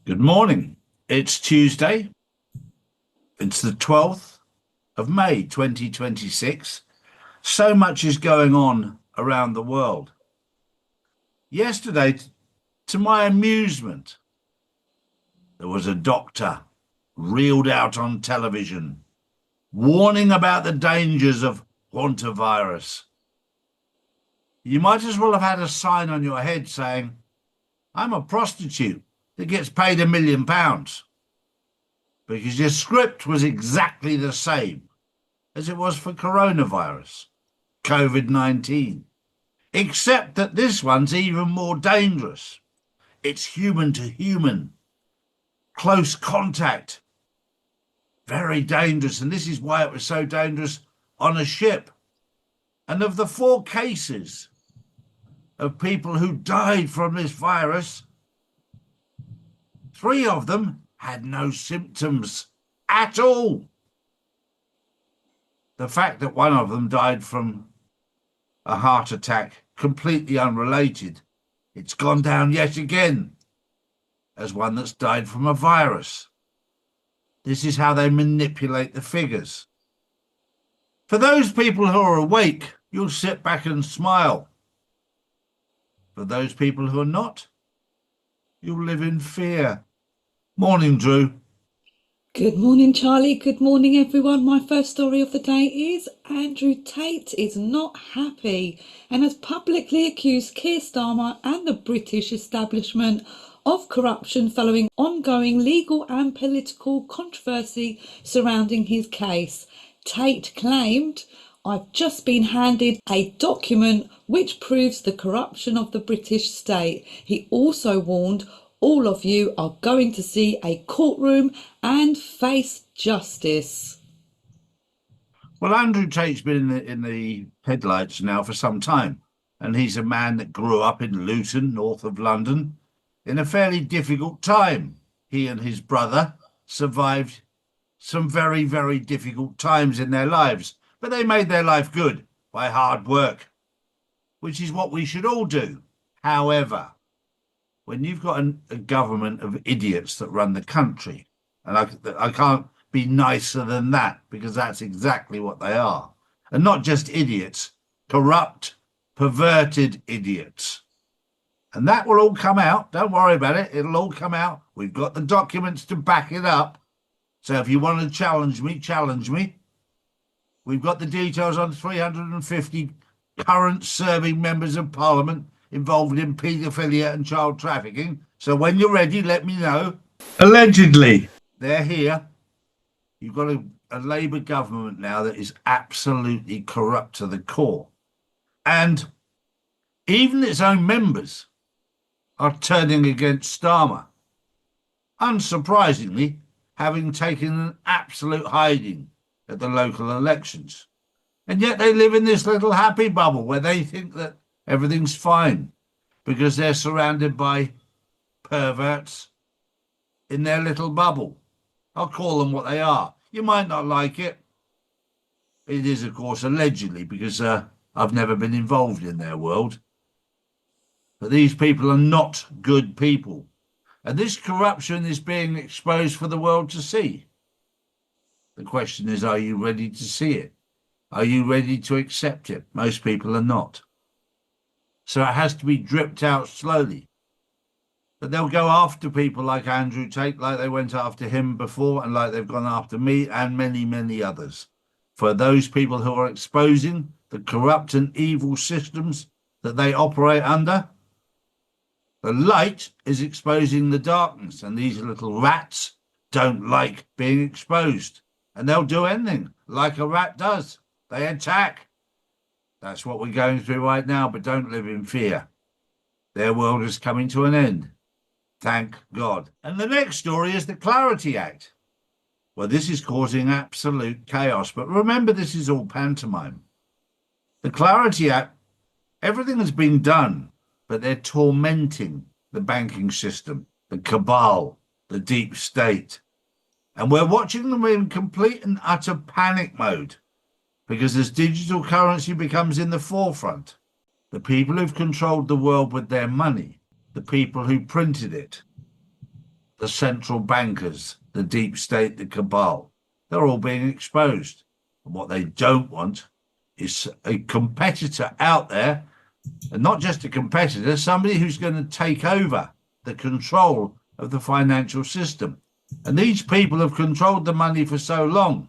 Good morning. It's Tuesday. It's the 12th of May, 2026. So much is going on around the world. Yesterday, to my amusement, there was a doctor reeled out on television, warning about the dangers of Hantavirus. You might as well have had a sign on your head saying, "I'm a prostitute that gets paid £1 million," because your script was exactly the same as it was for coronavirus, COVID-19, except that this one's even more dangerous. It's human to human, close contact, very dangerous. And this is why it was so dangerous on a ship. And of the 4 cases of people who died from this virus, 3 of them had no symptoms at all. The fact that one of them died from a heart attack, completely unrelated, it's gone down yet again as one that's died from a virus. This is how they manipulate the figures. For those people who are awake, you'll sit back and smile. For those people who are not, you'll live in fear. Morning, Drew. Good morning, Charlie. Good morning, everyone. My first story of the day is Andrew Tate is not happy and has publicly accused Keir Starmer and the British establishment of corruption following ongoing legal and political controversy surrounding his case. Tate claimed, "I've just been handed a document which proves the corruption of the British state." He also warned, "All of you are going to see a courtroom and face justice." Well, Andrew Tate's been in the headlights now for some time, and he's a man that grew up in Luton, north of London, in a fairly difficult time. He and his brother survived some very, very difficult times in their lives, but they made their life good by hard work, which is what we should all do. However, when you've got a government of idiots that run the country, and I can't be nicer than that, because that's exactly what they are, and not just idiots, corrupt, perverted idiots. And that will all come out. Don't worry about it. It'll all come out. We've got the documents to back it up. So if you want to challenge me, challenge me. We've got the details on 350 current serving members of Parliament involved in paedophilia and child trafficking. So when you're ready, let me know. Allegedly, they're here. You've got a Labour government now that is absolutely corrupt to the core. And even its own members are turning against Starmer. Unsurprisingly, having taken an absolute hiding at the local elections. And yet they live in this little happy bubble where they think that everything's fine because they're surrounded by perverts in their little bubble. I'll call them what they are. You might not like it. It is, of course, allegedly, because I've never been involved in their world. But these people are not good people. And this corruption is being exposed for the world to see. The question is, are you ready to see it? Are you ready to accept it? Most people are not. So it has to be dripped out slowly. But they'll go after people like Andrew Tate, like they went after him before, and like they've gone after me and many, many others. For those people who are exposing the corrupt and evil systems that they operate under, the light is exposing the darkness, and these little rats don't like being exposed. And they'll do anything like a rat does. They attack. That's what we're going through right now, but don't live in fear. Their world is coming to an end. Thank God. And the next story is the Clarity Act. Well, this is causing absolute chaos, but remember, this is all pantomime. The Clarity Act, everything has been done, but they're tormenting the banking system, the cabal, the deep state. And we're watching them in complete and utter panic mode, because as digital currency becomes in the forefront, the people who've controlled the world with their money, the people who printed it, the central bankers, the deep state, the cabal. They're all being exposed. And what they don't want is a competitor out there, and not just a competitor, somebody who's going to take over the control of the financial system. And these people have controlled the money for so long,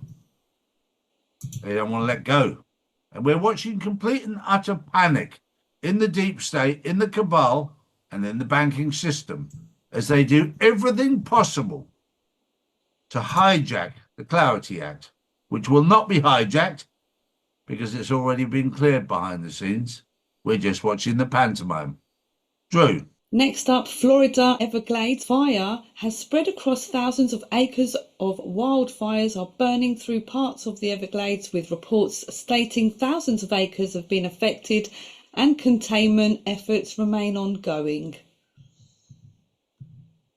they don't want to let go. And we're watching complete and utter panic in the deep state, in the cabal, and in the banking system, as they do everything possible to hijack the Clarity Act, which will not be hijacked because it's already been cleared behind the scenes. We're just watching the pantomime. Drew. Next up, Florida Everglades fire has spread across thousands of acres of wildfires are burning through parts of the Everglades, with reports stating thousands of acres have been affected and containment efforts remain ongoing.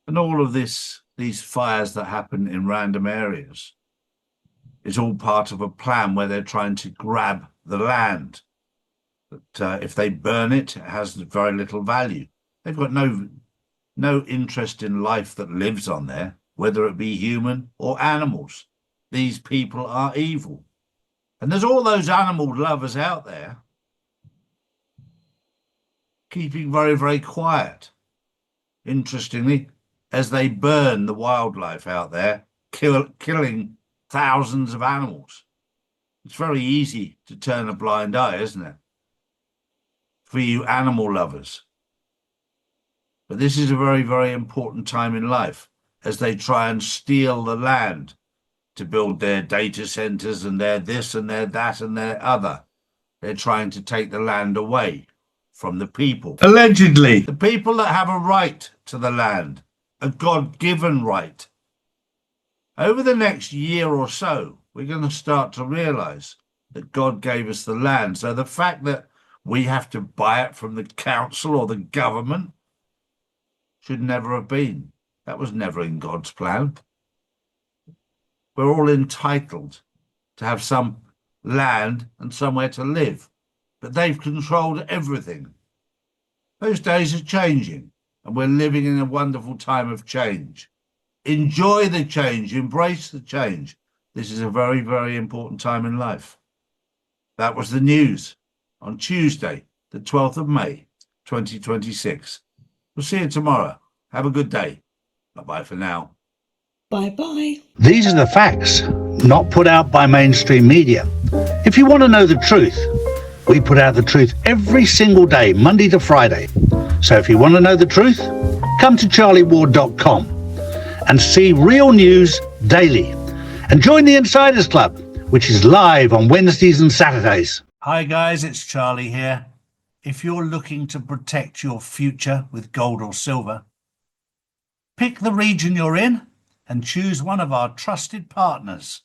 And all of this, these fires that happen in random areas, is all part of a plan where they're trying to grab the land. But if they burn it, it has very little value. They've got no interest in life that lives on there, whether it be human or animals. These people are evil. And there's all those animal lovers out there keeping very, very quiet. Interestingly, as they burn the wildlife out there, killing thousands of animals. It's very easy to turn a blind eye, isn't it? For you animal lovers. But this is a very, very important time in life as they try and steal the land to build their data centers and their this and their that and their other. They're trying to take the land away from the people. Allegedly. The people that have a right to the land, a God-given right. Over the next year or so, we're going to start to realize that God gave us the land. So the fact that we have to buy it from the council or the government should never have been. That was never in God's plan. We're all entitled to have some land and somewhere to live, but they've controlled everything. Those days are changing, and we're living in a wonderful time of change. Enjoy the change, embrace the change. This is a very, very important time in life. That was the news on Tuesday, the 12th of May, 2026. We'll see you tomorrow. Have a good day. Bye-bye for now. Bye-bye. These are the facts, not put out by mainstream media. If you want to know the truth, we put out the truth every single day, Monday to Friday. So if you want to know the truth, come to charlieward.com and see real news daily. And join the Insiders Club, which is live on Wednesdays and Saturdays. Hi guys, it's Charlie here. If you're looking to protect your future with gold or silver, pick the region you're in and choose one of our trusted partners.